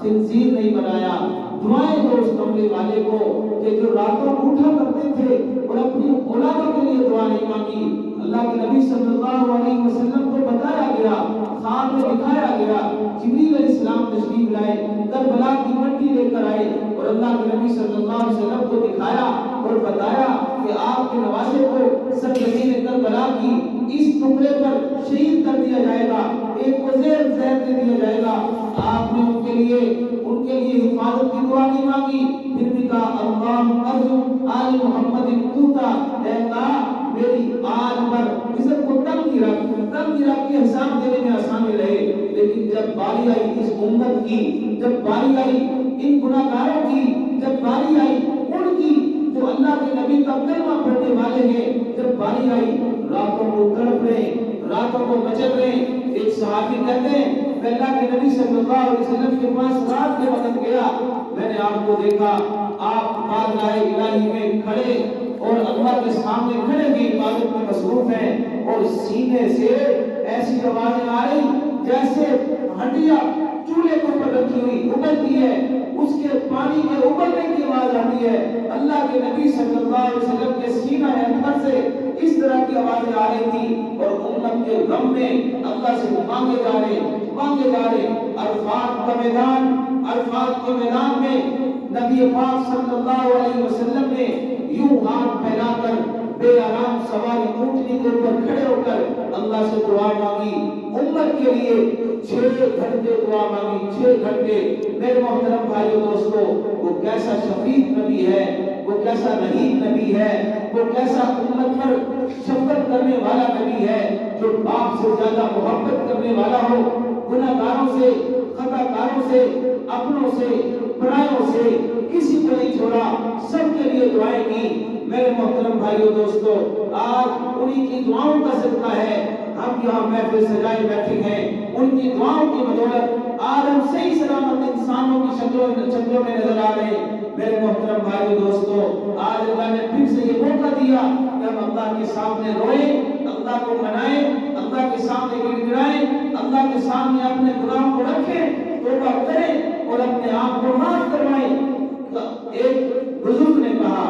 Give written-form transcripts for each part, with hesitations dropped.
خنزیر نہیں بنایا. دعائیں دو اس کمرے والے کو کہ جو راتوں کو اٹھا کرتے تھے اور اپنی اولادوں کے لیے دعا نہیں مانگی. اللہ کے نبی صلی اللہ علیہ وسلم کو بتایا گیا, خواب میں دکھایا گیا, جبریل علیہ السلام تشریف لائے, کربلا کی مٹی لے کر آئے اور اللہ کے نبی صلی اللہ علیہ وسلم کو دکھایا اور بتایا کہ آپ کے نواسے کو سرزمین کربلا کی اس ٹکڑے پر شہید کر دیا جائے گا, ایک کو زہر دے دیا جائے گا. آپ نے ان کے لیے حفاظت کی دعا نہیں مانگی, پھر بھی کہا اللہم ارزق آل محمد قوتا, اے اللہ میری آل پر عزت کو تنگ رکھ کے حساب دینے میں آسانی رہے. لیکن جب باری آئی اس امت کی, جب باری آئی ان گناہگاروں کی, جب باری آئی ان کی جو اللہ کے نبی کا کلمہ پڑھنے والے ہیں, جب باری آئی راتوں کو تڑپ رہے, راتوں کو مچل رہے. ایک صحابی کہتے ہیں میں اللہ کے نبی صلی اللہ علیہ وسلم کے پاس رات کے وقت گیا, میں نے آپ کو دیکھا آپ بارگاہ الہی میں کھڑے اور اللہ کے سامنے کھڑے کی عبادت میں مصروف ہیں, اور سینے سے ایسی آوازیں آ رہی جیسے ہڈیاں چولہے کے اوپر رکھی ہوئی ابلتی ہے, اس کے پانی کے ابلنے کی آواز آتی ہے. اللہ کے نبی صلی اللہ علیہ وسلم کے سینہ انور سے اس طرح کی آوازیں آ رہی تھی, اور امت کے غم میں اللہ سے مانگے جا رہے. عرفات کے میدان میں نبی پاک صلی اللہ علیہ وسلم نے یوں ہاتھ پھیلا کر بے آرام سواری اونٹنی کے اوپر کھڑے ہو کر اللہ سے دعا مانگی. امت کے لیے 6 گھنٹے دعا مانگی, 6 گھنٹے. میرے محترم بھائیو دوستو, وہ کیسا شفیق نبی ہے, وہ کیسا رحیم نبی ہے, وہ کیسا امت پر شفقت کرنے والا نبی ہے, جو باپ سے زیادہ محبت کرنے والا ہو, گناہگاروں سے, خطا کاروں سے, اپنوں سے, پرایوں سے کسی کو نہیں چھوڑا, سب کے لیے دعائیں کی. میرے محترم بھائیو دوستو, آج انہی کی دعاؤں کا صدقہ ہے ہم یہاں محفل سجائے بیٹھے ہیں. ان کی دعاؤں کی بدولت آج ہم صحیح سلامت انسانوں کی شکلوں میں نظر آ رہے ہیں. میرے محترم بھائیو دوستو, آج اللہ نے پھر سے یہ موقع دیا کہ ہم اللہ کے سامنے روئیں, اللہ کو منائیں, اللہ کے سامنے گڑگڑائیں, اللہ کے سامنے اپنے گناہوں کو رکھیں, توبہ کریں اور اپنے آپ کو معاف کروائیں. ایک بزرگ نے کہا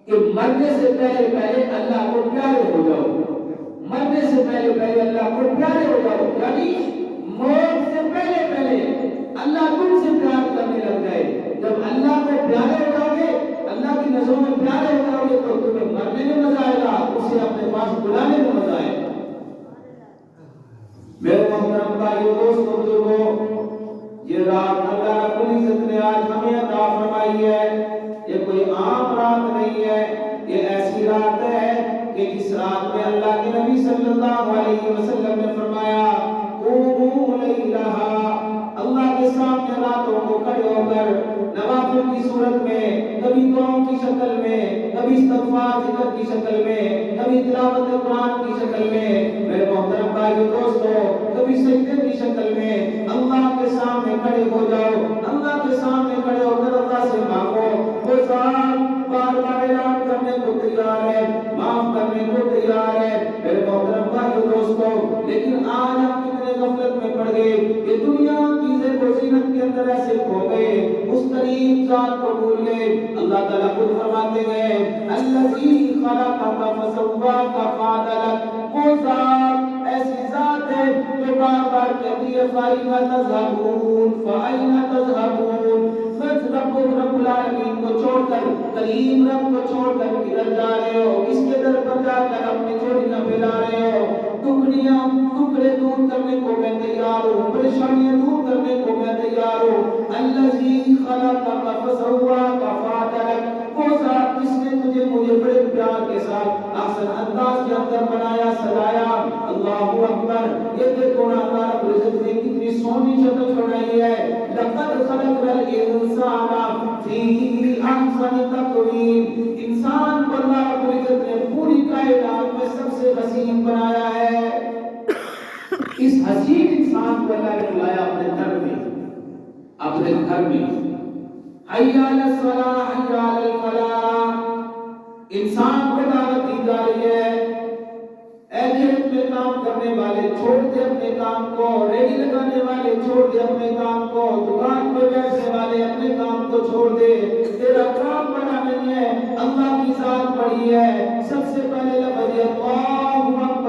کہ مرنے سے پہلے اللہ کو پیارے ہو جاؤ, مرنے سے پہلے اللہ کو پیارے ہو جاؤ, یعنی موت سے پہلے اللہ تم سے پیار کرنے لگ جائے. جب اللہ کو پیارے ہو جاؤ گے, اللہ کی نظروں میں پیارے ہو جاؤ گے, تو تمہیں مرنے میں مزہ آئے گا, اسے اپنے پاس بلانے میں مزہ آئے گا. میرے محترم بھائیو دوستو بزرگوں, یہ رات اللہ رب العزت نے آج ہمیں عطا فرمائی ہے. یہ کوئی عام رات نہیں ہے, یہ ایسی رات ہے کہ جس رات میں اللہ کے نبی صلی اللہ علیہ وسلم نے فرمایا قوموا لیلہا, اللہ کے سامنے راتوں کو کھڑے ہو کر نوافل کی صورت میں, کبھی دعاؤں کی شکل میں, کبھی استغفار ذکر کی شکل میں, کبھی تلاوت قرآن کی شکل میں, میرے محترم بھائیو دوستو, کبھی سجدے کی شکل میں اللہ کے سامنے کھڑے ہو جاؤ. اللہ کے سامنے کھڑے ہو کر اللہ سے مانگو. وہ ذات بار بار اعلان کرنے کو تیار ہے, معاف کرنے کو تیار ہے. میرے محترم بھائیو دوستو, لیکن آج ہم کتنے غفلت میں پڑ گئے کہ دنیا کی زیب و زینت کے اندر ایسے کھو گئے, اس کریم ذات کو بھول گئے. اللہ تعالیٰ خود فرماتے ہیں الذی خلقک فسواک فعدلک, وہ ذات ایسی ذات ہے جو بار بار کہتی ہے فَأَيْنَ تَذْهَبُونَ فَأَيْنَ تَذْهَبُونَ, رب العالمین کو چھوڑ کر, کریم رب کو چھوڑ کر کدھر جا رہے ہو, کس کے در پر جا کر اپنی چوری نہ پھیلا رہے ہو. ٹکڑے دور کرنے کو میں تیار ہوں, پریشانیاں دور کرنے کو میں تیار ہوں. الذی خلقک فسواک فعدلک, وہ ذات جس نے مجھے بڑے پیار کے ساتھ احسن انداز کے اندر بنایا, سجایا. اللہ اکبر, یہ دیکھو نا اللہ رب العزت نے کتنی سونی شکل بنائی ہے. لقد خلقنا الانسان فی احسن تقویم, انسان کو اللہ رب العزت نے پوری کائنات میں سب سے حسین بنایا ہے. اس حسین انسان کو اللہ نے بلایا اپنے گھر میں, اپنے گھر میں. حی علی الصلاۃ حی علی الفلاح, انسان کو دعوت دی جا رہی ہے. اے کھیت میں کام کرنے والے چھوڑ دے اپنے کام کو، ریڈی لگانے والے چھوڑ دے اپنے کام کو، دکان پہ بیٹھنے والے اپنے کام کو چھوڑ دے، تیرا کام بڑا نہیں ہے، اللہ کی ذات بڑی ہے۔ سب سے پہلے لفظ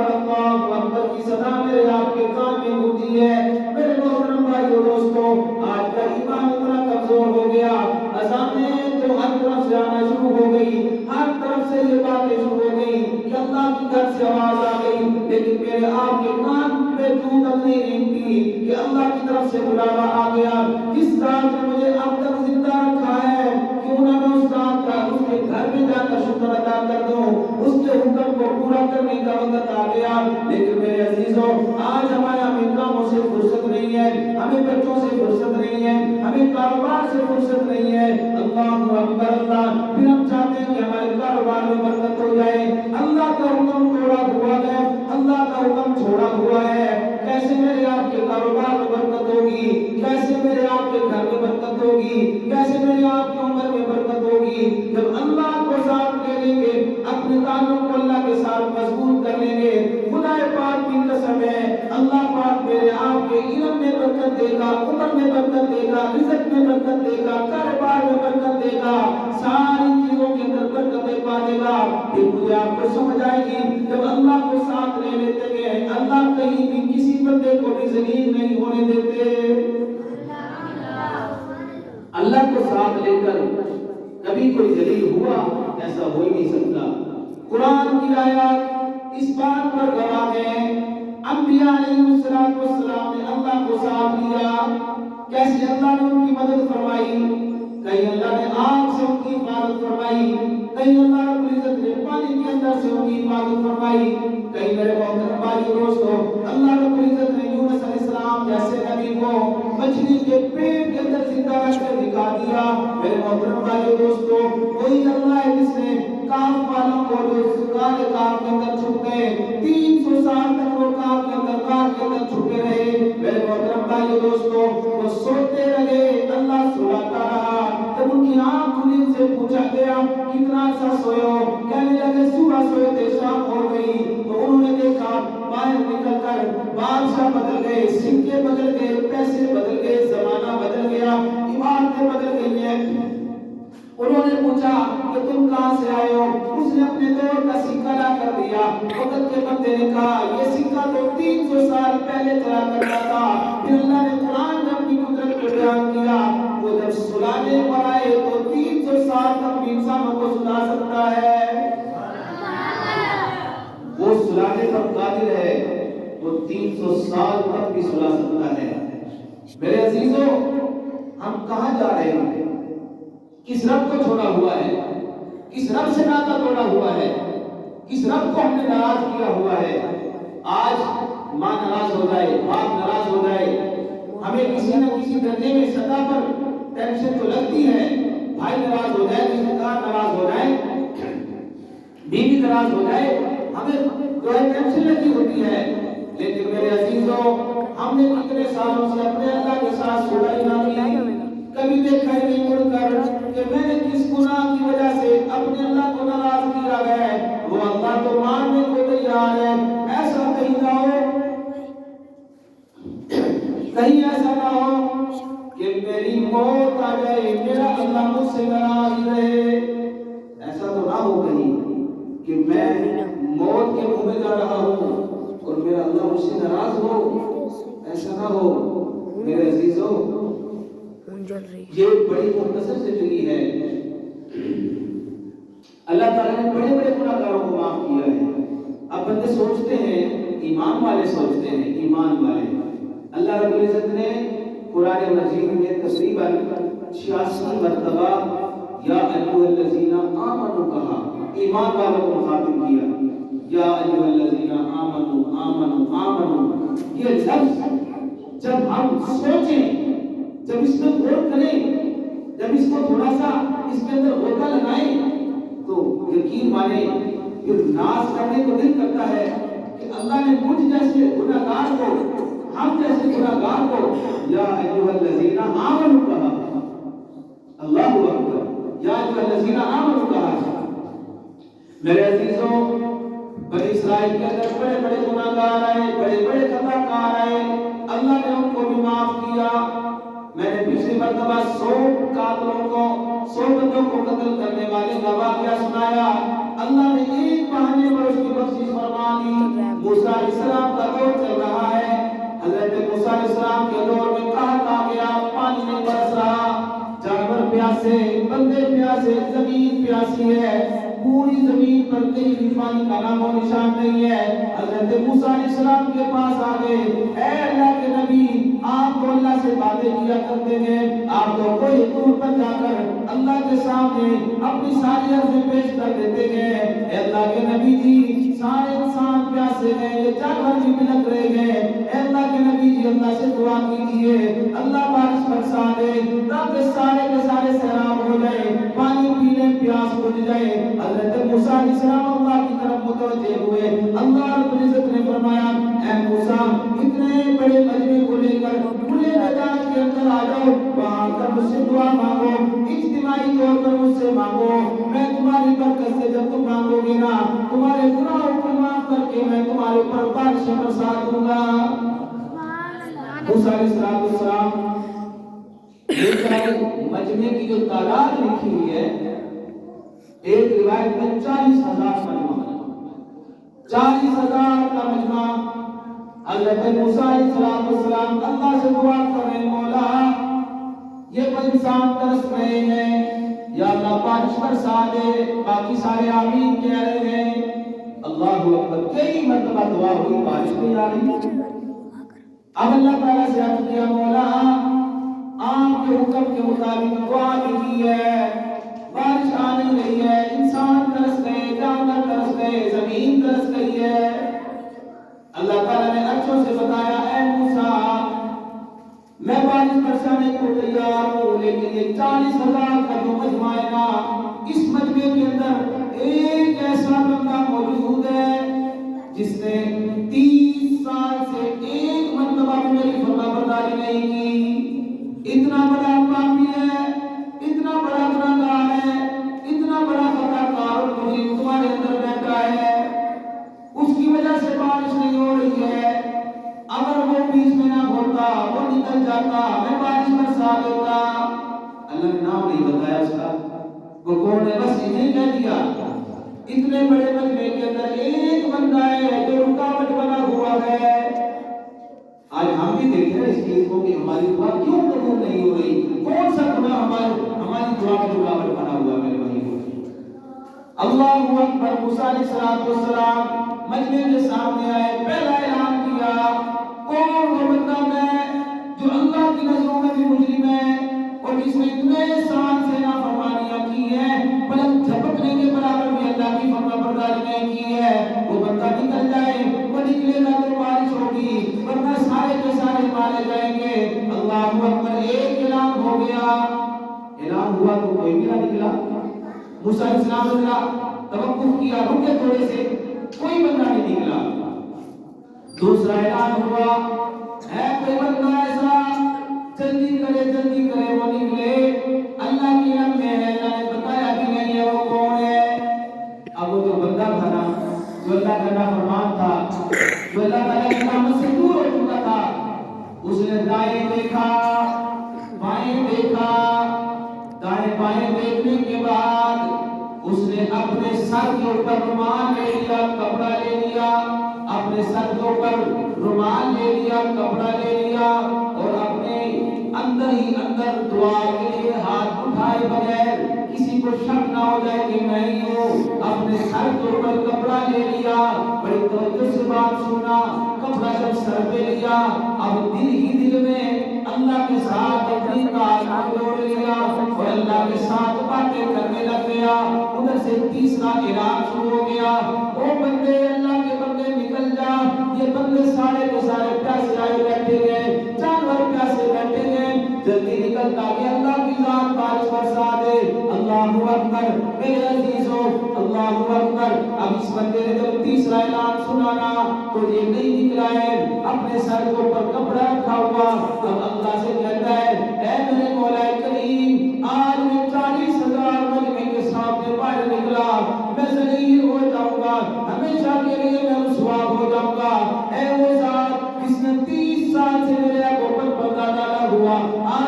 اللہ اکبر کی صدا میرے آپ کے کان میں گونجی ہے۔ میرے محترم بھائیو دوستو، آج کا ایمان اتنا کمزور ہو گیا، اذانیں تو ہر طرف سے آنا شروع ہو گئی، ہر طرف سے یہ باتیں شروع ہو گئی کہ اللہ کی گھر سے آواز آ گئی، لیکن میرے آپ کے کان پہ کیوں تک نہیں رہتی کہ اللہ کی طرف سے بلاوا آ گیا۔ جس ذات نے مجھے اب تک زندہ رکھا ہے، کیوں نہ میں اس ذات کا اس کے گھر میں جا کر شکر ادا کر دوں، اس کے حکم کو پورا کرنے کا وقت آ گیا۔ لیکن میرے عزیزوں، آج ہمارے ہمیں کاموں سے فرصت نہیں ہے، ہمیں بچوں سے فرصت نہیں ہے، ہمیں کاروبار سے فرصت نہیں ہے۔ اللہ اکبر اللہ، پھر ہم چاہتے ہیں کہ ہمارے کاروبار میں برکت ہو جائے، اللہ کا حکم توڑا ہوا ہے، اللہ کا حکم چھوڑا ہوا ہے، کیسے میرے آپ کے کاروبار میں برکت ہوگی، کیسے میرے آپ کے گھر میں برکت ہوگی، کیسے میرے آپ کی عمر میں برکت ہوگی؟ جب اللہ کو ساتھ لے لیں گے، اپنے تعلق کو اللہ کے ساتھ مضبوط کر لیں گے۔ خدا پاک کی قسم ہے، اللہ پاک میرے آپ کے علم میں برکت دے گا، عمر میں برکت دے گا، رزق میں برکت دے گا، کاروبار میں برکت دے گا، ساری چیزوں کے اندر برکتیں پا دے گا۔ پھر مجھے آپ کو سمجھ آئے گی، جب اللہ کو ساتھ لے لیتے ہیں، اللہ کہیں بھی کسی بندے کو بھی ذلیل نہیں ہونے دیتے۔ اللہ کو ساتھ لے کر کبھی کوئی ذلیل ہوا؟ ایسا ہو ہی نہیں سکتا۔ قرآن کی آیات اس بات پر گواہ ہے، انبیاء علیہ السلام نے اللہ کو ساتھ لیا، کیسے اللہ نے ان کی مدد فرمائی، کہیں اللہ نے آگ سے ان کی حفاظت فرمائی، کہیں اللہ رب العزت نے پانی کے اندر سے ان کی حفاظت فرمائی، کہیں میرے محترم بھائیو دوستو اللہ رب العزت نے یونس علیہ السلام جیسے نبی کو مچھلی کے پیٹ کے اندر زندہ رکھ کر دکھا دیا۔ میرے محترم بھائیو دوستو، وہی اللہ ہے جس نے کاف والوں کو جو غار کاف کے اندر چھپ گئے، 300 سال تک وہ کاف کے اندر غار کے اندر چھپے رہے۔ میرے محترم بھائیو دوستو، وہ سوتے رہے، اللہ سلاتا رہا۔ جب ان کی آنکھ کھلی، ان سے پوچھا گیا کتنا عرصہ سوئے ہو؟ کہنے لگے صبح سوئے تھے، شام ہو گئی۔ تو انہوں نے دیکھا باہر نکل کر بادشاہ بدل گئے، سکے بدل گئے، پیسے بدل گئے، زمانہ بدل گیا، عمارتیں بدل گئی ہیں۔ انہوں نے پوچھا کہ تم کہاں سے آئے ہو؟ اس نے اپنے دور کا سکہ لا کر دیا۔ وقت کے بندے نے کہا یہ سکہ تو 300 سال پہلے چلا کرتا تھا۔ پھر اللہ نے قرآن میں اپنی قدرت کو بیان کیا، وہ جب سلانے پر آئے تو 300 سال تک بھی انسانوں کو سلا سکتا ہے۔ وہ سلانے پر قادر ہے، وہ 300 سال تک بھی سلا سکتا ہے۔ میرے عزیزوں، ہم کہاں جا رہے ہیں؟ کس رب کو چھوڑا ہوا ہے؟ کس رب سے ناطا توڑا ہوا ہے؟ کس رب کو ہم نے ناراض کیا ہوا ہے؟ آج ماں ناراض ہو جائے، باپ ناراض ہو جائے، ہمیں کسی نہ کسی درجے میں سطح پر ٹینشن تو لگتی ہے۔ بھائی ناراض ہو جائے، رشتہ دار ناراض ہو جائے، بیوی ناراض ہو جائے، ہمیں جو ہے ٹینشن لگی ہوتی ہے۔ لیکن میرے عزیزوں، ہم نے کتنے سالوں سے اپنے اللہ کے ساتھ سلائی نہ کی، کبھی دیکھا ہی نہیں مڑ کر کہ میں نے کس گناہ کی وجہ سے اپنے اللہ کو ناراض کیا ہے۔ وہ اللہ تو ماننے کو تیار ہے۔ ایسا کہیں نہ ہو، کہیں ایسا نہ ہو کہ میری موت آ جائے، میرا اللہ مجھ سے ناراض رہے۔ ایسا تو نہ ہو کہیں کہ میں موت کے منہ میں جا رہا ہوں اور میرا اللہ مجھ سے ناراض ہو۔ ایسا نہ ہو میرے عزیزوں، یہ بڑی مختصر زندگی ہے۔ اللہ تعالیٰ نے بڑے بڑے گناہ گاروں کو معاف کیا ہے۔ اب بندے سوچتے ہیں، ایمان والے سوچتے ہیں، ایمان والے، اللہ رب العزت نے قرآن مجید میں تقریباً 86 مرتبہ یا ایھا الذین آمنوا کہا، ایمان والوں کو مخاطب کیا، یا ایھا الذین آمنوا آمنوا آمنوا۔ یہ لفظ جب ہم سوچیں، جب اس میں غور کریں، جب اس کو تھوڑا سا اس کے اندر ہوتا لگائیں، تو یقین مانیں پھر ناز کرنے کو دل کرتا ہے کہ اللہ نے مجھ جیسے گناہگار کو، ہم جیسے گناہگار کو یا ایھا الذین آمنوا کہا۔ اللہ اکبر، یا ایھا الذین آمنوا کہا۔ میرے عزیزوں، بنی اسرائیل کے اندر بڑے بڑے گناہگار آئے، بڑے بڑے خطاکار آئے، اللہ نے ان کو بھی معاف کیا۔ میں نے پچھلی مرتبہ 100 قاتلوں کو، 100 بندوں کو قتل کرنے والے کا واقعہ سنایا، اللہ نے ایک بہانے پر اس کی بخشش فرما دی۔ موسیٰ علیہ السلام کا دور چل رہا ہے، حضرت موسیٰ علیہ السلام کے دور میں قحط آ گیا، پانی نہیں برس رہا، جانور پیاسے، بندے پیاسے، زمین پیاسی ہے، پوری زمین پر کہیں بھی پانی کا نام و نشان نہیں ہے۔ حضرت موسیٰ علیہ السلام کے پاس آ گئے، اے اللہ کے نبی، آپ تو اللہ سے باتیں کیا کرتے ہیں، آپ تو کوئی دور پر جا کر اللہ کے سامنے اپنی ساری عرضیں پیش کر دیتے ہیں۔ اے اللہ کے نبی جی، سارے انسان پیاسے ہیں، یہ جانور بھی بلک رہے ہیں، اے اللہ کے نبی جی اللہ سے دعا کیجئے، اللہ بارش برسا دے تاکہ سارے کے سارے سیراب ہو جائے، پانی پینے پیاس بجھ جائے۔ حضرت موسیٰ علیہ السلام اللہ کی طرف متوجہ ہوئے، اللہ رب العزت نے فرمایا اے موسیٰ اتنے بڑے مجمع کو لے کر کھلے میدان کے اندر آ جاؤ، وہاں کر مجھ سے دعا مانگو، اجتماعی طور پر مجھ سے مانگو، میں تمہاری برکت سے جب تم مانگو گے نا تمہارے گناہوں کو معاف کر کے میں تمہارے اوپر بارش برسا دوں گا۔ موسیٰ علیہ السلام مجمع کی جو تعداد لکھی ہوئی ہے، ایک روایت میں 40,000 مجمع، 40,000 کا مجمع۔ حضرت موسیٰ علیہ السلام اللہ سے دعا کر رہے ہیں، مولا یہ انسان ترس رہے ہیں، یا اللہ بارش برسا دے، باقی سارے آمین کہہ رہے ہیں۔ اللہ اکبر، کئی مرتبہ دعا ہوئی، بارش نہیں آ رہی۔ اب اللہ تعالیٰ سے عرض کیا، مولا آپ کے حکم کے مطابق دعا بھی کی ہے، بارش آ نہیں رہی ہے، انسان ترس گئے، جانور ترس گئے، زمین ترس گئی ہے۔ اللہ تعالیٰ نے عرشوں سے بتایا اے موسیٰ میں بارش برسانے کو تیار ہوں، لیکن یہ 40,000 کا جو مجمع ہے نا، اس مجمع کے اندر ایک ایسا بندہ موجود ہے جس نے 30 سال سے ایک مرتبہ بھی میری فرما برداری نہیں کی، اتنا بڑا پاپی ہے، اتنا بڑا گناہگار ہے، اتنا بڑا خطاکار اور مجرم تمہارے اندر بیٹھا ہے، اس کی وجہ سے بارش نہیں ہو رہی ہے، اگر وہ بیچ میں نہ ہوتا، وہ نکل جاتا، میں بارش برسا دیتا۔ اللہ نے نام نہیں بتایا اس کا، وہ کون ہے، بس انہیں کہہ دیا۔ اتنے بڑے مجمع کے اندر ایک بندہ ہے جو رکاوٹ بنا ہوا ہے۔ آج ہم بھی دیکھ رہے ہیں اس چیز کو کہ ہماری دعا کیوں قبول نہیں ہو رہی، کون سا گناہ ہماری دعا کی رکاوٹ بنا ہوا ہے میرے بھائی۔ اللہ اکبر، موسیٰ علیہ السلام مجمع کے سامنے آئے، پہلا اعلان کیا کون وہ بندہ ہے جو اللہ کی نظروں میں بھی مجرم ہے اور جس نے اتنے سال سے نافرمانیاں کی ہیں، پلک جھپکنے کے برابر بھی اللہ کی فرما برداری نہیں کی ہے، وہ بندہ نکل جائے، وہ نکلے گا تو بارش ہوگی، ورنہ سارے کے سارے مارے جائیں گے۔ اللہ اکبر، ایک اعلان ہو گیا، اعلان ہوا تو کوئی بھی نہ نکلا۔ موسیٰ علیہ السلام نے توقف کیا، رکے تھوڑے سے، کوئی بندہ نہیں نکلا۔ دوسرا اعلان ہوا، ہے کوئی بندہ ایسا، جلدی کرے وہ نکلے، اللہ کی علم میں ہے، اللہ نے بتایا بھی نہیں ہے وہ کون ہے۔ اب وہ جو بندہ تھا نا، جو اللہ کا نافرمان تھا، جو اللہ تعالیٰ کی رحمت سے دور ہو چکا تھا، اس نے دائیں دیکھا، بائیں دیکھا، دائیں بائیں دیکھنے کے بعد اس نے اپنے سر کے اوپر رومال لے لیا، کپڑا لے لیا، اپنے سر کے اوپر رومال لے لیا، کپڑا لے لیا، اور اپنے اندر ہی اندر دعا کے لیے ہاتھ اٹھائے بغیر کسی کو شک نہ ہو جائے کہ میں ہی ہوں، اپنے سر کے اوپر کپڑا لے لیا، بڑی توجہ سے بات سننا، کپڑا جب سر پہ لیا، اب دل ہی دل میں اللہ کے ساتھ اپنی تعلق جوڑ لیا اور اللہ کے ساتھ باتیں کرنے لگ گیا۔ ادھر سے تیسرا اعلان شروع ہو گیا، او بندے، اللہ کے بندے نکل جا، یہ بندے سارے کے سارے پیاسے آئے بیٹھے گئے، جانور پیاسے بیٹھے گئے، جلدی نکل تاکہ اللہ کی ذات بارش برسا دے۔ اللہ اکبر، میرے عزیزو، اللہ اکبر۔ اب اس بندے نے جب تیسرا اعلان سنانا تو یہ نہیں نکلا ہے، اپنے سر کے اوپر کپڑا رکھا ہوا، اب اللہ سے کہتا ہے اے میرے مولا کریم، آج میں 40,000 مجمع کے سامنے باہر نکلا، میں ذلیل ہو جاؤں گا، ہمیشہ کے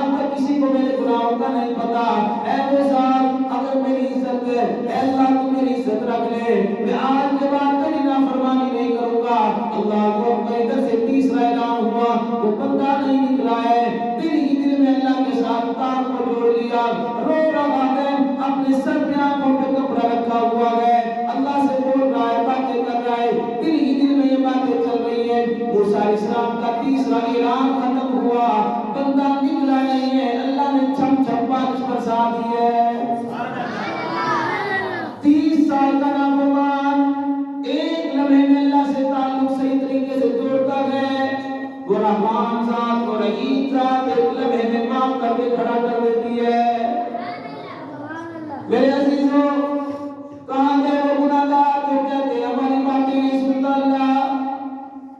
آج تک کسی کو میرے گناہوں کا نہیں پتا، اے وہ ذات اگر میری عزت ہے، اے اللہ تو میری عزت رکھ لے، میں آج کے بعد تیری نافرمانی نہیں کروں گا۔ اللہ کو اپنے ادھر سے تیسرا اعلان ہوا، وہ بندہ نہیں نکلا ہے، دل ہی دل میں اللہ کے ساتھ تار کو جوڑ لیا، رو رہا ہے، اپنے سر پہ آنکھوں پہ کپڑا رکھا ہوا ہے، اللہ سے بول رہا ہے، باتیں کر رہا ہے، دل ہی دل میں یہ باتیں چل رہی ہیں۔ موسیٰ علیہ السلام کا تیسرا اعلان ختم ہوا، بندہ نکلا نہیں ہے، اللہ نے چھم چھم بارش برسا دی ہے۔ 30 سال کا نافرمان ایک لمحے میں اللہ سے تعلق صحیح طریقے سے جوڑتا ہے، وہ رحمان ذات، وہ رحیم ذات ایک لمحے میں معاف کر کے کھڑا کر دیتی ہے۔ میرے عزیزوں، کہاں گئے وہ گناہگار جو کہتے ہیں ہماری باتیں نہیں سنتا اللہ؟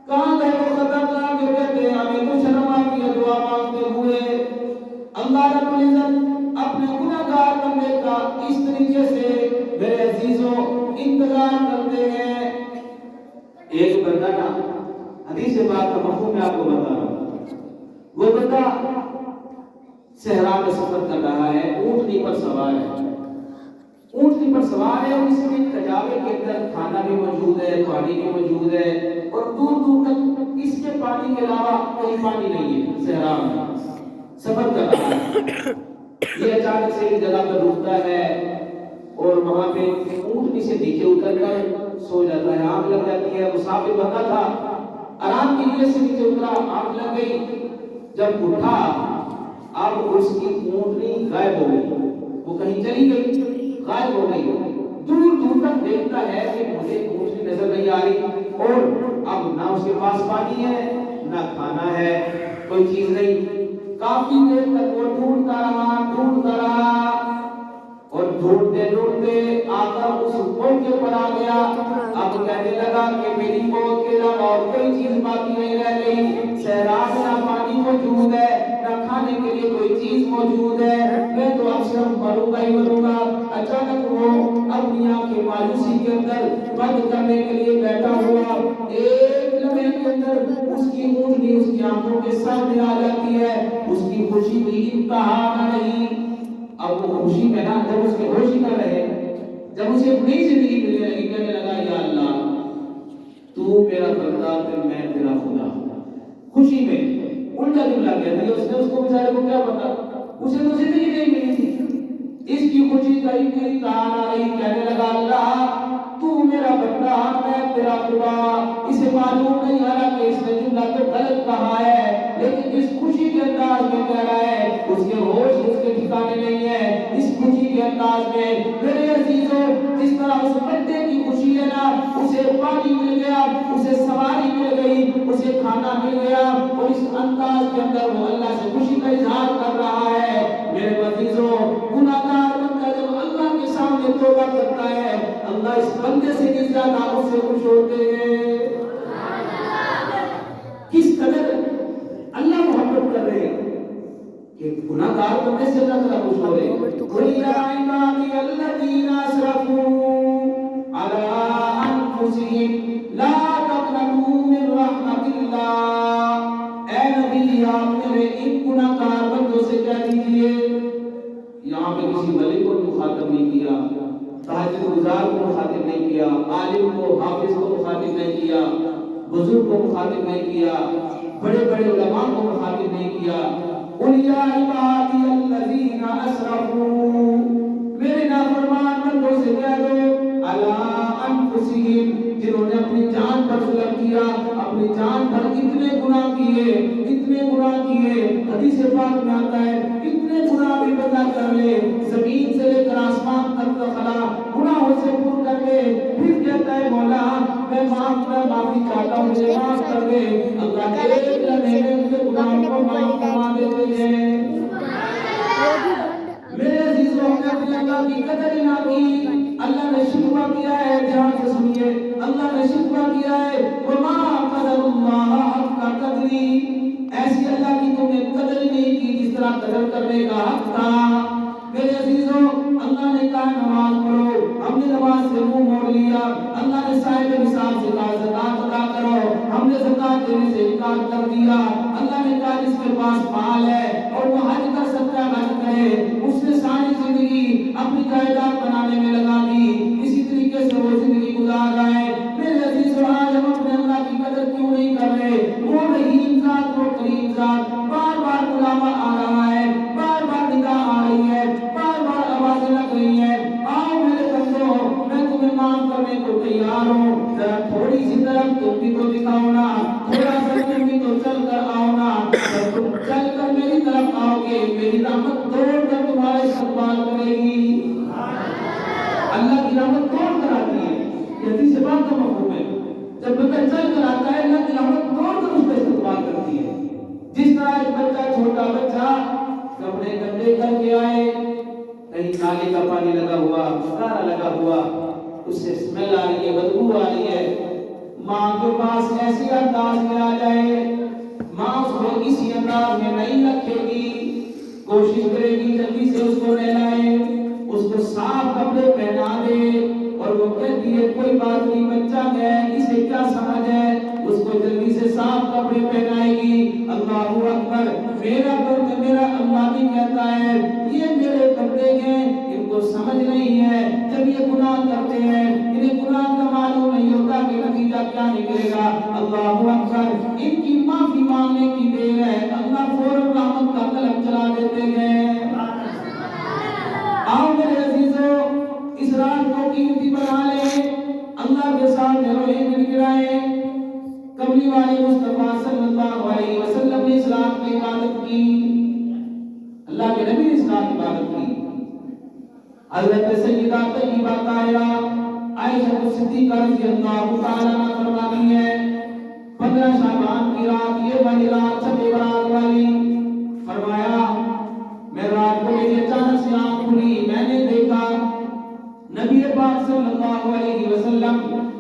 کہاں گئے وہ خطرناک جو کہتے ہیں ہمیں تو شرم آتی ہے دعا مانگتے ہوئے؟ اللہ رب العزت اپنے گناہگار بندے کا اس طریقے سے میرے عزیزوں انتظار کرتے ہیں۔ ایک بندہ نا، حدیث پاک کا مفہوم میں آپ کو بتا رہا ہوں، وہ بندہ صحرا میں سفر کر رہا ہے، اونٹنی پر سوار ہے، اونٹنی پر سوار ہے، اور اس میں کجاوے کے اندر کھانا بھی موجود ہے، پانی بھی موجود ہے، اور دور دور تک اس کے پانی کے علاوہ کوئی پانی نہیں ہے۔ صحرا میں سفر کر رہا ہے، یہ اچانک سے ایک جگہ پر رکتا ہے اور وہاں پہ اونٹنی سے نیچے اتر کر سو جاتا ہے، آگ لگ جاتی ہے۔ مسافر بندہ تھا، آرام کی نیت سے نیچے اترا، آگ لگ گئی، جب اٹھا اب اس کی اونٹنی غائب ہو گئی، وہ کہیں چلی گئی، غائب ہو گئی، دور دور تک دیکھتا ہے کہ مجھے اونٹنی نظر نہیں آ رہی، اور اب نہ اس کے پاس پانی ہے نہ کھانا ہے، کوئی چیز نہیں۔ کافی دیر تک وہ ڈھونڈتا رہا، اور ڈھونڈتے ڈھونڈتے آ کر اس موقع پر آ گیا۔ اب کہنے لگا کہ میری موت کے علاوہ اور کوئی چیز باقی نہیں رہ گئی، صحرا میں نہ پانی موجود ہے نہ کھانے کے لیے کوئی چیز موجود ہے، میں تو اب سے مروں گا ہی مروں گا۔ اچانک وہ اپنی آنکھیں مایوسی کے اندر بند کرنے کے لیے بیٹھا ہوا، ایک لمحے کے اندر اس کی اونٹنی اس کی آنکھوں کے سامنے آ جاتی ہے، اس کی خوشی کی انتہا نہیں۔ اب وہ خوشی میں نا، جب اس کے ہوش ہی نہ رہے، جب اسے ایک نئی زندگی ملنے لگی، کہنے لگا یا اللہ تو میرا بندہ پھر میں تیرا خدا۔ خوشی میں الٹا جملہ کہہ دیا اس نے، اس کو بیچارے کو کیا پتا، اسے تو زندگی نہیں ملی تھی، اس کی خوشی کا انتہا نہ رہی، کہنے لگا اللہ تو میرا بندہ میں تیرا خدا۔ اسے معلوم نہیں حالانکہ اس نے جملہ تو غلط کہا ہے، لیکن اس خوشی کے انداز میں کہہ رہا ہے، اس کے ہوش اس کے ٹھکانے نہیں ہے، اس خوشی کے انداز میں۔ میرے عزیزوں، جس طرح اس بندے کی خوشی ہے نا، اسے پانی مل گیا، اسے سواری مل گئی، اسے کھانا مل گیا، اور اس انداز کے اندر وہ اللہ سے خوشی کا اظہار کر رہا ہے۔ میرے عزیزوں، گناہگار بندہ جب اللہ کے سامنے توبہ کرتا ہے، اللہ اس بندے سے کس زیادہ اس سے خوش ہوتے ہیں۔ کس قدر اللہ محبت کر رہے ہیں کہ گناہگار بندے سے اللہ تعالیٰ خوش ہو رہے ہیں۔ قُلْ يَا عِبَادِيَ الَّذِينَ أَسْرَفُوا عَلَىٰ أَنفُسِهِمْ لَا تَقْنَطُوا مِن رَحْمَتِ اللَّهِ، اے نبی آپ میرے ان گناہگار بندوں سے کہہ دیجئے، یہاں پہ کسی ولی کو مخاطب نہیں کیا، تہجد گزار کو مخاطب نہیں کیا، عالم کو حافظ کو مخاطب نہیں کیا، بزرگ کو مخاطب نہیں کیا، بڑے بڑے علماء کو مخاطب نہیں کیا۔ قُلْ يَا عِبَادِيَ الَّذِينَ أَسْرَفُوا، میرے نافرمان بندوں سے کہہ دو، عَلَىٰ أَنفُسِهِمْ، جنہوں نے اپنی جان پر ظلم کیا، اپنی جان پر اتنے گناہ کیے، اتنے گناہ کیے، حدیث پاک میں آتا ہے اتنے گناہ بھی بتا کر لے، زمین سے لے کر آسمان تک کا خلا گناہوں سے پور کر لے، پھر کہتا ہے مولا میں معافی چاہتا ہوں، مجھے معاف کر دے، اللہ ایک لمحے میں مجھے گناہوں کو معاف فرما دیتے ہیں۔ میرے عزیزوں، ہم نے اپنے اللہ کی قدر نہ کی، اللہ نے شکوہ کیا ہے، دھیان سے سنیے، اللہ نے شکوہ کیا ہے، وَمَا قَدَرُ اللَّهَ حَقَّ قَدْرِهِ، ایسی اللہ کی تم نے قدر نہیں کی جس طرح قدر کرنے کا حق تھا۔ میرے عزیزوں، اللہ اللہ نے کہا نماز پڑھو، ہم نے نماز سے منہ موڑ لیا، اللہ نے صاحب نصاب سے کہا زکات ادا کرو، ہم نے زکات دینے سے انکار کر دیا، اللہ نے کہا جس کے پاس مال ہے اور وہ حج کر سکتا ہے حج کرے، اس نے ساری زندگی اپنی جائیداد بنانے میں لگا دی، اسی طریقے سے وہ زندگی گزار رہا ہے۔ میرے عزیز و آج ہم اپنے اللہ کی قدر کیوں نہیں کر رہے؟ وہ رحیم ذات، وہ کریم ذات بار بار بلاوا آ رہا ہے، بار بار نگاہ آ رہی ہے، بار بار آوازیں لگ رہی ہیں، آؤ میرے بندو میں تمہیں معاف کرنے کو تیار ہوں، ذرا تھوڑی سی طرف تم بھی تو دکھاؤ نا، تھوڑا سا تم بھی تو چل کر آؤ نا، جب تم چل کر میری طرف آؤ گے میری رحمت دوڑ کر تمہارے استقبال کرے گی۔ اللہ کی رحمت دوڑ کر آتی ہے، یہ حدیث پاک کا مفہوم ہے، جب بندہ چل کر آتا ہے اللہ کی رحمت دوڑ کر اس کا استقبال کرتی ہے۔ جس طرح ایک بچہ، چھوٹا بچہ کپڑے گندے کر کے آئے، کہیں نالے کا پانی لگا ہوا، گارا لگا ہوا، اس سے اسمیل آ رہی ہے، بدبو آ رہی ہے، ماں کے پاس ایسی انداز میں آ جائے، ماں اس کو اسی انداز میں نہیں رکھے گی، کوشش کرے گی جلدی سے اس کو نہلائے، اس کو صاف کپڑے پہنا دے، اور وہ کہتی ہے کوئی بات نہیں بچہ ہے اسے کیا سمجھ ہے، اس کو جلدی سے صاف کپڑے پہنائے گی۔ اللہ اکبر، میرا درد میرا اللہ بھی کہتا ہے یہ میرے بندے ہیں، ان کو سمجھ نہیں ہے، جب یہ گناہ کرتے ہیں انہیں گناہ کا معلوم نہیں ہوتا کہ نتیجہ کیا نکلے گا۔ اللہ اکبر، ان کی معافی مانگنے کی دیر ہے، اللہ فوراً رحمت کا قلم چلا دیتے ہیں۔ آؤ میرے عزیزو، اس رات کو قیمتی بنا لیں، اللہ کے ساتھ روئے گڑ گڑائیں۔ کملی والے مصطفیٰ صلی اللہ علیہ وسلم نے اس رات میں عبادت کی، اللہ کے نبی نے اس رات عبادت کی۔ حضرت سیدہ طیبہ طاہرہ عائشہ صدیقہ رضی اللہ تعالیٰ عنہا فرماتی ہے 15 شعبان کی رات، یہ والی رات شب برات والی، فرمایا میں رات کو میری اچانک سے آنکھ کھلی، میں نے دیکھا نبی پاک صلی اللہ علیہ وسلم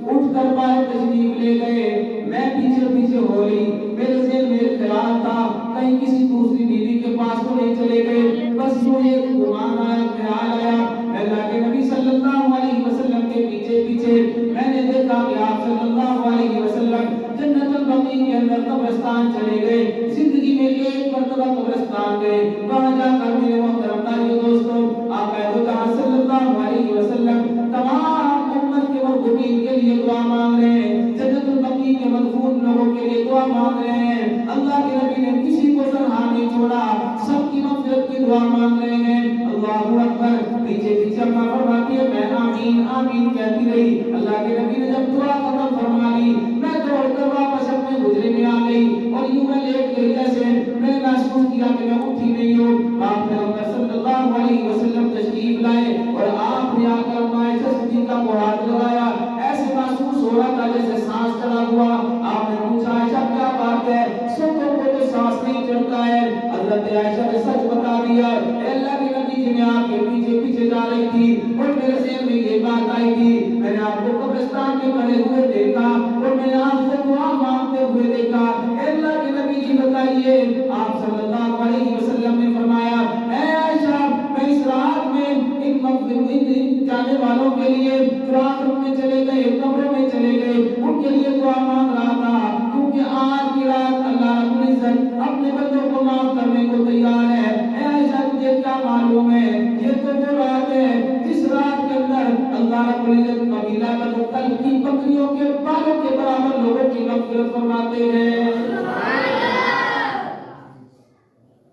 اٹھ کر باہر تشریف لے گئے، میں پیچھے پیچھے ہو لی، میرے ذہن میں خیال تھا کہیں کسی دوسری بیوی کے پاس تو نہیں چلے گئے، بس یوں ایک گمان آیا، خیال آیا، میں اللہ کے نبی صلی اللہ علیہ وسلم کے پیچھے پیچھے میں نے دیکھا کہ آپ صلی اللہ علیہ وسلم جنت البقیع کے اندر قبرستان چلے گئے، زندگی میں ایک مرتبہ قبرستان گئے، وہاں جا کر میرے محترم بھائیو دوستو آقا دو جہاں صلی اللہ علیہ وسلم تمام امت کے مرحومین کے لیے دعا مانگ رہے ہیں، جنت البقیع کے مدفون لوگوں کے لیے دعا مانگ رہے ہیں، اللہ کے نبی نے کسی کو تنہا نہیں چھوڑا، سب کی مغفرت کی دعا مانگ رہے ہیں۔ اللہ اکبر، پیچھے پیچھے اماں فرماتی ہے میں آمین آمین کہتی رہی، اللہ کے نبی نے جب دعا ختم فرما لی میں دوڑ کر واپس اپنے حجرے میں آ گئی، اور یوں میں لیٹ گئی جیسے میں نے محسوس کیا کہ میں اٹھی نہیں ہوں۔ آپ پیغمبر صلی اللہ علیہ وسلم تشریف لائے اور آپ نے آ کر عائشہ صدیقہ کو ہاتھ لگایا، ایسے محسوس ہو رہا تھا جیسے سانس چڑھا ہوا۔ آپ نے پوچھا عائشہ کیا بات ہے، سنوں کو تو سانس نہیں چڑھتا ہے؟ حضرت عائشہ نے سچ بتا دیا، اے اللہ کے نبی جی میں آپ کے پیچھے پیچھے جا رہی تھی اور میرے ذہن میں یہ بات آئی تھی، میں نے آپ کو قبرستان میں کھڑے ہوئے دیکھا اور میں نے آپ سے دعا مانگتے ہوئے دیکھا، اے اللہ کے نبی جی بتائیے۔ آپ صلی اللہ علیہ وسلم نے فرمایا اے عائشہ میں اس رات میں ان جانے والوں کے لیے جو آخرت میں چلے گئے، قبروں میں چلے گئے، ان کے لیے دعا مانگ رہا تھا، کیونکہ آج کی رات اللہ رب العزت اپنے بندوں کو معاف کرنے کو تیار ہے۔ اے عائشہ تجھے کیا معلوم ہے، یہ تو وہ رات ہے جس رات کے اندر اللہ رب العزت قبیلہ بنو کلب کی بکریوں کے بالوں کے برابر لوگوں کی مغفرت فرماتے ہیں۔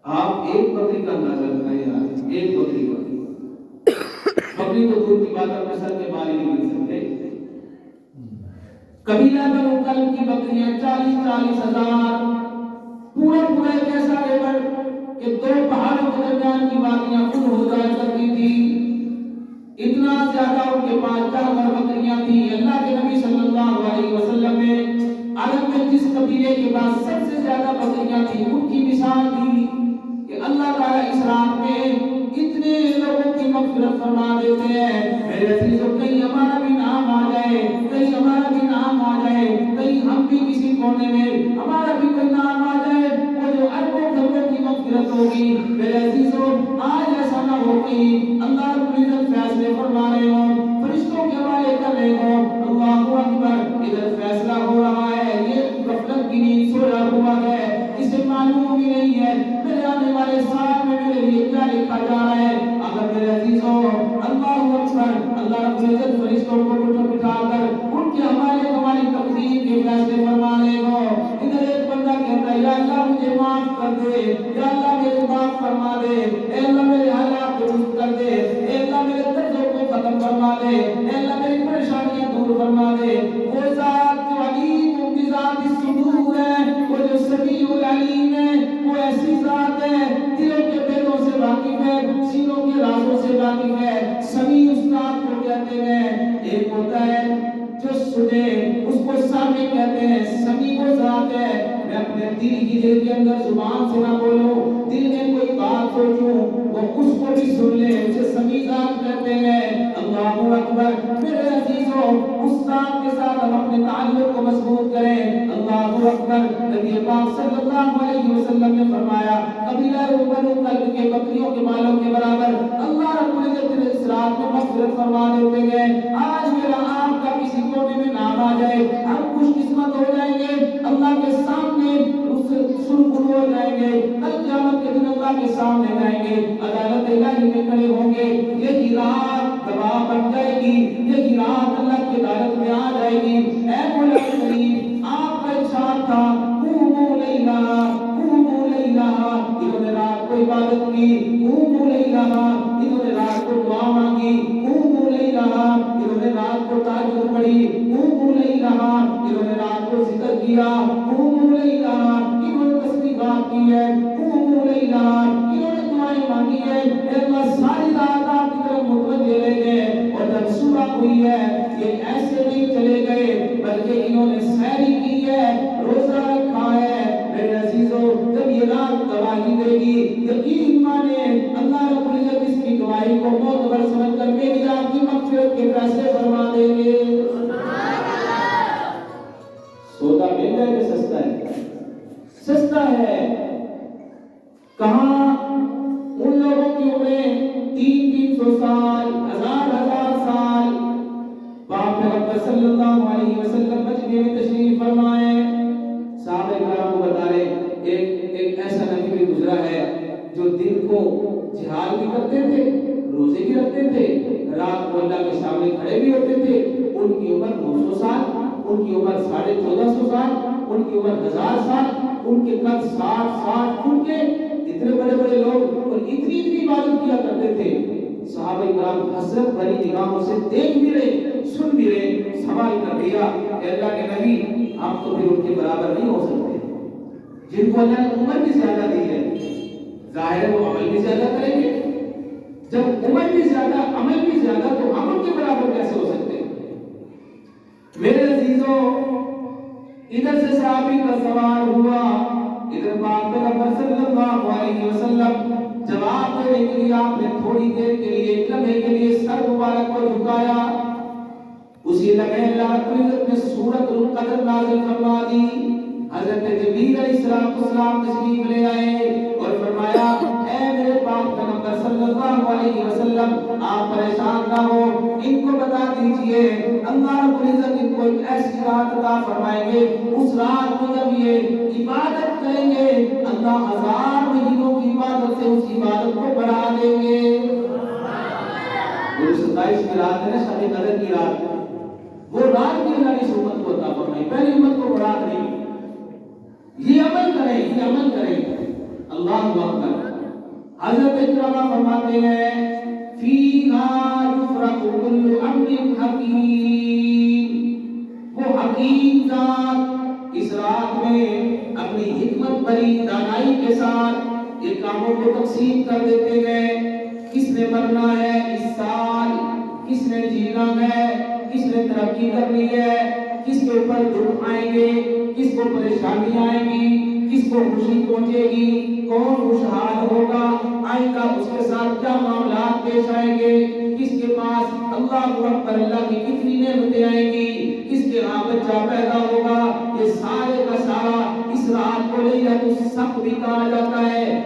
آپ ایک بکری کا اندازہ لگائیں یار، ایک بکری کا، بکری تو دور کی بات اپنے سر کے بال نہیں گر سکتے، قبیلہ بنو کلب کی بکریاں 40-40 ہزار، پورا ایک ایسا لیبر کہ 2 پہاڑوں کے درمیان کی وادیاں خود ہو جایا کرتی تھی، اتنا زیادہ ان کے پاس جانور بکریاں تھی۔ اللہ کے نبی صلی اللہ علیہ وسلم نے عالم میں جس قبیلے کے پاس سب سے زیادہ بکریاں تھی ان کی مثال دی کہ اللہ تعالیٰ اس رات میں اتنے لوگوں کی مغفرت فرما دیتے ہیں۔ میرے عزیزو کہیں ہمارا بھی نام آ جائے، کہیں ہمارا بھی نام آ جائے، کہیں ہم بھی کسی کونے میں ہمارا بھی کوئی نام آ جائے، وہ جو اربوں کروڑوں کی مغفرت ہوگی۔ میرے عزیزو آج ایسا نہ ہو کی اللہ رب العزت فیصلے فرما رہے ہوں، فرشتوں کے حوالے کر رہے ہوں، اللہ اکبر، ادھر فیصلہ ہو رہا ہے، یہ غفلت کی نیند سویا ہوا ہے، اسے معلوم بھی نہیں ہے میرے آنے والے سال میں میرے لیے کیا لکھا جا رہا ہے۔ اگر میرے عزیزوں اللہ اکبر، اللہ رب العزت فرشتوں کو بٹھا کر ان کے حوالے ہماری تقدیر کے فیصلے فرما رہے ہو، ادھر ایک بندہ کہتا ہے یا اللہ مجھے معاف کر دے، یا اللہ میرے معاف فرما دے، اے اللہ میرے حالات درست کر دے، اے اللہ میرے دردوں کو ختم فرما دے، اے اللہ میری پریشانیاں دور فرما دے۔ وہ ذات جو علیم بذات الصدور ہے، وہ جو سمیع العلیم ہے، وہ ایسی ذات ہے دلوں کے بینوں سے واقف ہے، سینوں کے رازوں سے واقف ہے۔ سمیع اس ذات کو کہتے ہیں، ایک ہوتا ہے جو سنے اس کو سامع کہتے ہیں، سمیع وہ ذات ہے میں اپنے دل کے اندر زبان سے نہ بولوں، دل میں کوئی بات سوچوں وہ اس کو بھی سن لے، اسے سمیع ذات کہتے ہیں۔ اللہ اکبر، میرے عزیزوں اس ذات کے ساتھ ہم اپنے تعلق کو مضبوط کریں۔ اللہ اکبر، نبی پاک صلی اللہ علیہ وسلم نے فرمایا قبیلہ بنو کلب کے بکریوں کے مالوں کے برابر اللہ رب العزت نے اس رات میں مغفرت فرما دیتے ہیں۔ آج میرا آپ کا کسی کونے میں نام آ جائے، ہم خوش قسمت ہو جائیں گے، اللہ کے سامنے سرخرو ہو جائیں گے، کل قیامت کے دن اللہ کے سامنے جائیں گے، عدالت الہی میں کھڑے ہوں گے، یہی رات گواہ بن جائے گی، یہی رات اللہ کی عدالت میں آ جائے گی۔ اے مولا کریم، آپ کا ارشاد تھا قوموا لیلہ قوموا لیلہ، انہوں نے رات کو عبادت کی، قوموا لیلہ انہوں نے رات کو دعا مانگی، قوموا لیلہ انہوں نے رات کو تہجد پڑھی، قوموا لیلہ انہوں نے رات کو ذکر کیا، قوموا لیلہ انہوں نے تسبیحات کی ہے، قوموا لیلہ انہوں نے دعائیں مانگی ہے۔ اے اللہ ساری رات آپ کی طرف متوجہ رہ گئے، اور جب صبح ہوئی ہے یہ ایسے نہیں چلے گئے بلکہ انہوں نے سحری کی ہے، روزہ رکھا ہے۔ میرے عزیزوں جب یہ رات گواہی دے گی، یقین مانے اللہ رب العزت اس کی گواہی کو معتبر سمجھ کر میری آپ کی مغفرت کے فیصلے فرما دیں گے۔ سودا مہنگا ہے کہ سستا ہے؟ سستا ہے۔ کہاں ان لوگوں کی عمریں 300 سال، 1000 سال، پاک پیغمبر صلی اللہ علیہ وسلم مجمع میں تشریف فرمائے، صحابہ کرام کو بتا رہے ایک ایسا نبی بھی گزرا ہے جو دن کو جہاد بھی کرتے تھے، روزے بھی رکھتے تھے، رات کو اللہ کے سامنے کھڑے بھی ہوتے تھے، ان کی عمر 900 سال، ان کی عمر 1450 سال، ان کی عمر 1000 سال، ان کے قد 60 فٹ کے، اتنے بڑے بڑے لوگ اور اتنی عبادت کیا کرتے تھے۔ صحابہ کرام حسرت بھری نگاہوں سے دیکھ بھی رہے، سن بھی رہے، سوال کر دیا کہ اللہ کے نبی ہم تو بھی ان کے برابر نہیں ہو سکتے، جن کو اللہ نے عمر بھی زیادہ دی ہے، ظاہر ہے وہ عمل بھی زیادہ کریں گے، جب عمر بھی زیادہ عمل بھی زیادہ تو ہم ان کے برابر کیسے ہو سکتے ہیں؟ میرے عزیزوں ادھر سے صحابی کا سوال ہوا، ادھر پاک پیغمبر صلی اللہ علیہ وسلم جواب دینے کے لیے آپ نے تھوڑی دیر کے لیے ایک لمحے کے لیے سر مبارک کو جھکایا، اسی لمحے اللہ رب العزت نے سورۃ القدر نازل فرما دی۔ حضرت جبریل علیہ السلام تشریف لے آئے اور فرمایا اے میرے پاک پیغمبر صلی اللہ علیہ وسلم آپ پریشان نہ ہو، ان کو بتا دیجئے اللہ رب العزت ان کو ایک ایسی رات عطا فرمائیں گے، اس رات کو جب یہ عبادت کریں گے اللہ 1000 مہینوں کی عبادت سے اس عبادت کو بڑھا دیں گے۔ 27 کی رات ہے نا، شب قدر کی رات، وہ رات بھی اللہ نے امت کو عطا فرمائی، پہلی امت کو بڑھا نہیں، یہ عمل کریں اللہ اکبر۔ حضرت اکرمہ فرماتے ہیں فیہا یفرق کل امر حکیم، وہ حکیم ذات اس رات میں اپنی حکمت بھری دانائی کے ساتھ یہ کاموں کو تقسیم کر دیتے ہیں۔ کس نے مرنا ہے اس سال، کس نے جینا ہے، کس نے ترقی کرنی ہے، کس کے اوپر دکھ آئیں گے، کس کو پریشانی آئیں گی، کس کو خوشی پہنچے گی، کون خوشحال ہوگا، آئندہ اس کے ساتھ کیا معاملات پیش آئیں گے، کس کے پاس اللہ اکبر اللہ کی کتنی نعمتیں آئیں گی، کس کے ہاں بچہ پیدا ہوگا، یہ سارے کا سارا اس رات کو لیلۃ الصبح بھی کہا جاتا ہے۔